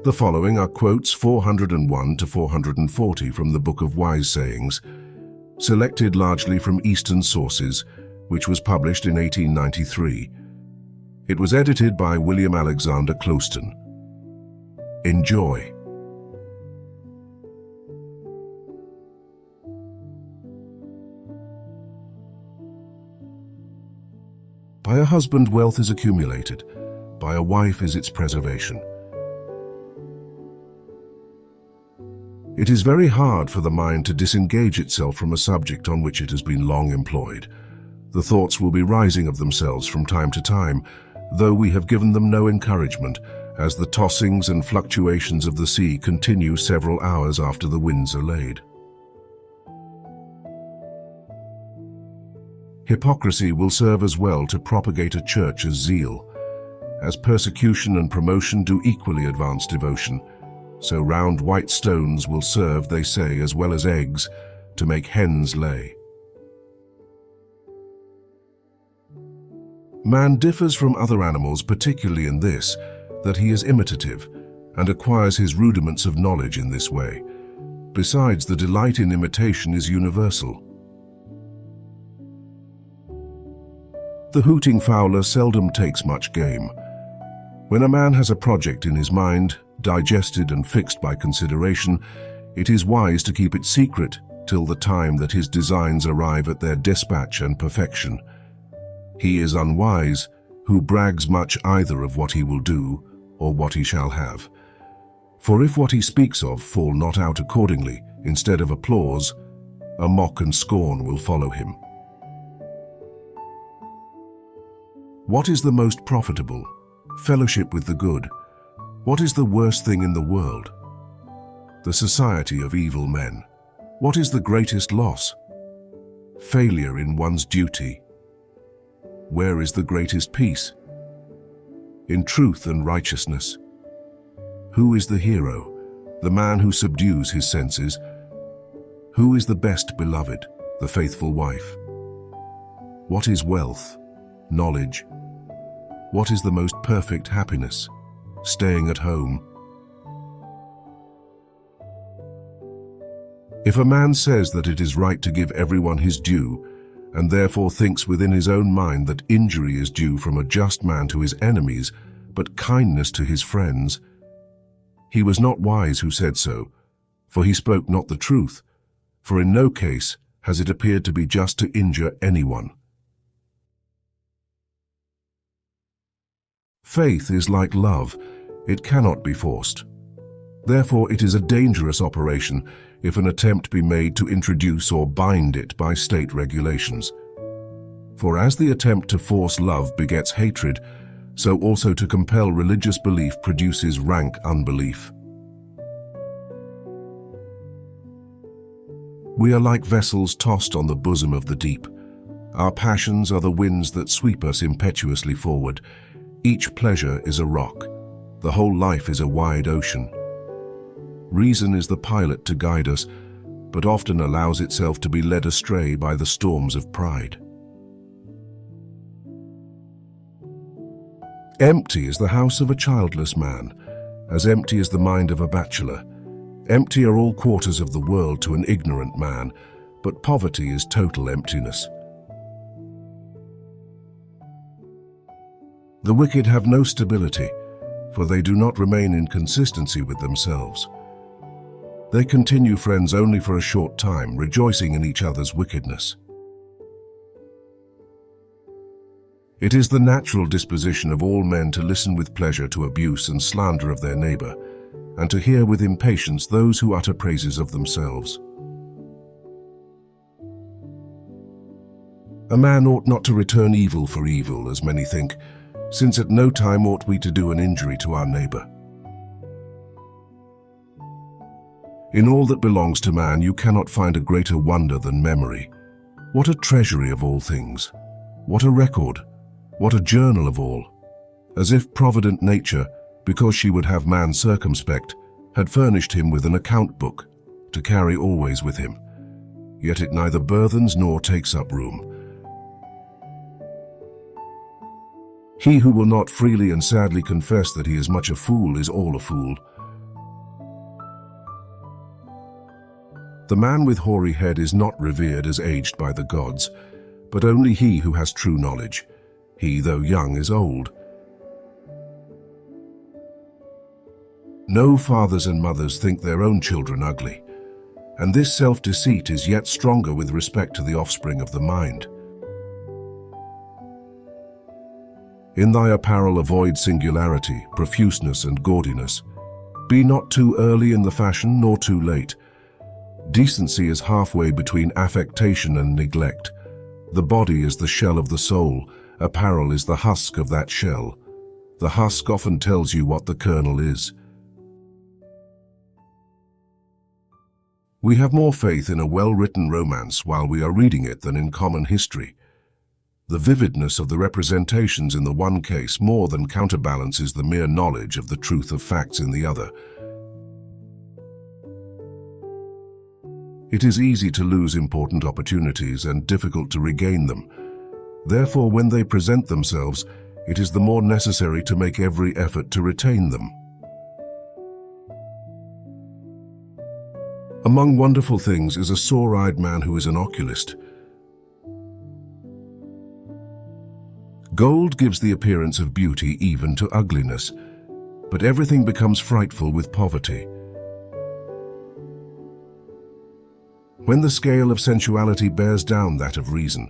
The following are quotes 401 to 440 from the Book of Wise Sayings, selected largely from Eastern sources, which was published in 1893. It was edited by William Alexander Clouston. Enjoy. By a husband wealth is accumulated, by a wife is its preservation. It is very hard for the mind to disengage itself from a subject on which it has been long employed. The thoughts will be rising of themselves from time to time, though we have given them no encouragement, as the tossings and fluctuations of the sea continue several hours after the winds are laid. Hypocrisy will serve as well to propagate a church as zeal. As persecution and promotion do equally advance devotion, so round white stones will serve, they say, as well as eggs, to make hens lay. Man differs from other animals particularly in this, that he is imitative, and acquires his rudiments of knowledge in this way. Besides, the delight in imitation is universal. The hooting fowler seldom takes much game. When a man has a project in his mind, digested and fixed by consideration, it is wise to keep it secret till the time that his designs arrive at their dispatch and perfection. He is unwise who brags much either of what he will do or what he shall have. For if what he speaks of fall not out accordingly, instead of applause, a mock and scorn will follow him. What is the most profitable? Fellowship with the good. What is the worst thing in the world? The society of evil men. What is the greatest loss? Failure in one's duty. Where is the greatest peace? In truth and righteousness. Who is the hero, the man who subdues his senses? Who is the best beloved, the faithful wife? What is wealth? Knowledge. What is the most perfect happiness? Staying at home. If a man says that it is right to give everyone his due, and therefore thinks within his own mind that injury is due from a just man to his enemies, but kindness to his friends, he was not wise who said so, for he spoke not the truth, for in no case has it appeared to be just to injure anyone. Faith is like love, it cannot be forced. Therefore it is a dangerous operation if an attempt be made to introduce or bind it by state regulations. For as the attempt to force love begets hatred, so also to compel religious belief produces rank unbelief. We are like vessels tossed on the bosom of the deep. Our passions are the winds that sweep us impetuously forward. Each pleasure is a rock. The whole life is a wide ocean. Reason is the pilot to guide us, but often allows itself to be led astray by the storms of pride. Empty is the house of a childless man, as empty is the mind of a bachelor. Empty are all quarters of the world to an ignorant man, but poverty is total emptiness. The wicked have no stability, for they do not remain in consistency with themselves. They continue friends only for a short time, rejoicing in each other's wickedness. It is the natural disposition of all men to listen with pleasure to abuse and slander of their neighbor, and to hear with impatience those who utter praises of themselves. A man ought not to return evil for evil, as many think, since at no time ought we to do an injury to our neighbor. In all that belongs to man, you cannot find a greater wonder than memory. What a treasury of all things! What a record! What a journal of all! As if provident nature, because she would have man circumspect, had furnished him with an account book to carry always with him. Yet it neither burthens nor takes up room. He who will not freely and sadly confess that he is much a fool is all a fool. The man with hoary head is not revered as aged by the gods, but only he who has true knowledge. He, though young, is old. No fathers and mothers think their own children ugly, and this self-deceit is yet stronger with respect to the offspring of the mind. In thy apparel avoid singularity, profuseness, and gaudiness. Be not too early in the fashion, nor too late. Decency is halfway between affectation and neglect. The body is the shell of the soul, apparel is the husk of that shell. The husk often tells you what the kernel is. We have more faith in a well-written romance while we are reading it than in common history. The vividness of the representations in the one case more than counterbalances the mere knowledge of the truth of facts in the other. It is easy to lose important opportunities and difficult to regain them. Therefore, when they present themselves, it is the more necessary to make every effort to retain them. Among wonderful things is a sore-eyed man who is an oculist. Gold gives the appearance of beauty even to ugliness, but everything becomes frightful with poverty. When the scale of sensuality bears down that of reason,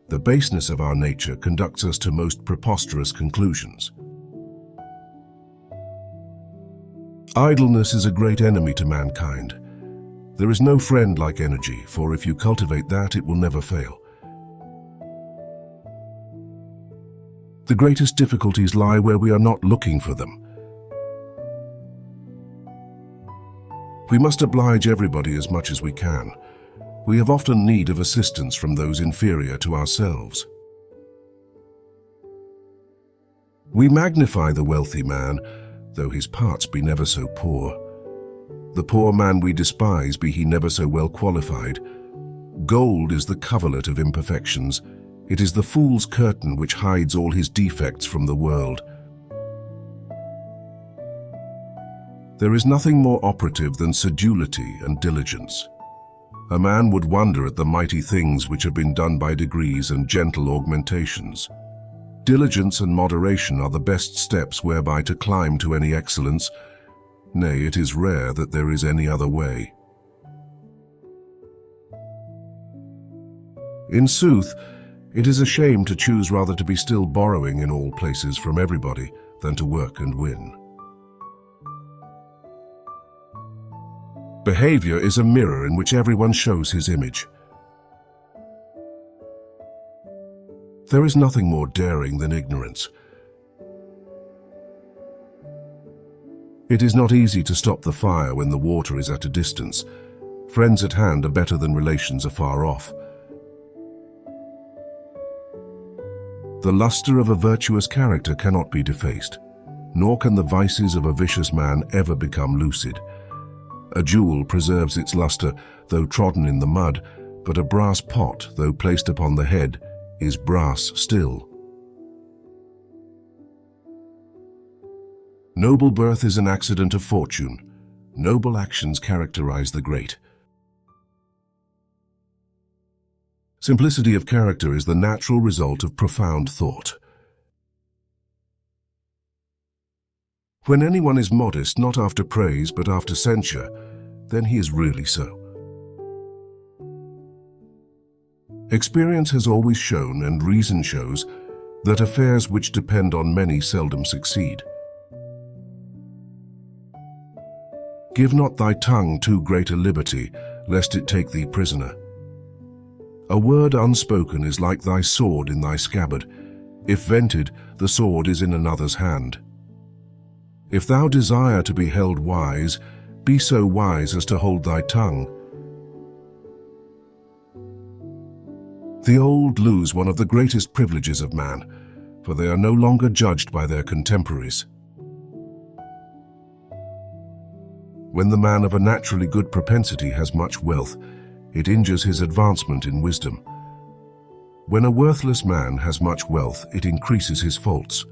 the baseness of our nature conducts us to most preposterous conclusions. Idleness is a great enemy to mankind. There is no friend like energy, for if you cultivate that, it will never fail. The greatest difficulties lie where we are not looking for them. We must oblige everybody as much as we can. We have often need of assistance from those inferior to ourselves. We magnify the wealthy man, though his parts be never so poor. The poor man we despise, be he never so well qualified. Gold is the coverlet of imperfections. It is the fool's curtain which hides all his defects from the world. There is nothing more operative than sedulity and diligence. A man would wonder at the mighty things which have been done by degrees and gentle augmentations. Diligence and moderation are the best steps whereby to climb to any excellence. Nay, it is rare that there is any other way. In sooth, it is a shame to choose rather to be still borrowing in all places from everybody than to work and win. Behavior is a mirror in which everyone shows his image. There is nothing more daring than ignorance. It is not easy to stop the fire when the water is at a distance. Friends at hand are better than relations afar off. The luster of a virtuous character cannot be defaced, nor can the vices of a vicious man ever become lucid. A jewel preserves its luster, though trodden in the mud, but a brass pot, though placed upon the head, is brass still. Noble birth is an accident of fortune. Noble actions characterize the great. Simplicity of character is the natural result of profound thought. When anyone is modest, not after praise but after censure, then he is really so. Experience has always shown, and reason shows, that affairs which depend on many seldom succeed. Give not thy tongue too great a liberty, lest it take thee prisoner. A word unspoken is like thy sword in thy scabbard. If vented, the sword is in another's hand. If thou desire to be held wise, be so wise as to hold thy tongue. The old lose one of the greatest privileges of man, for they are no longer judged by their contemporaries. When the man of a naturally good propensity has much wealth, it injures his advancement in wisdom. When a worthless man has much wealth, it increases his faults.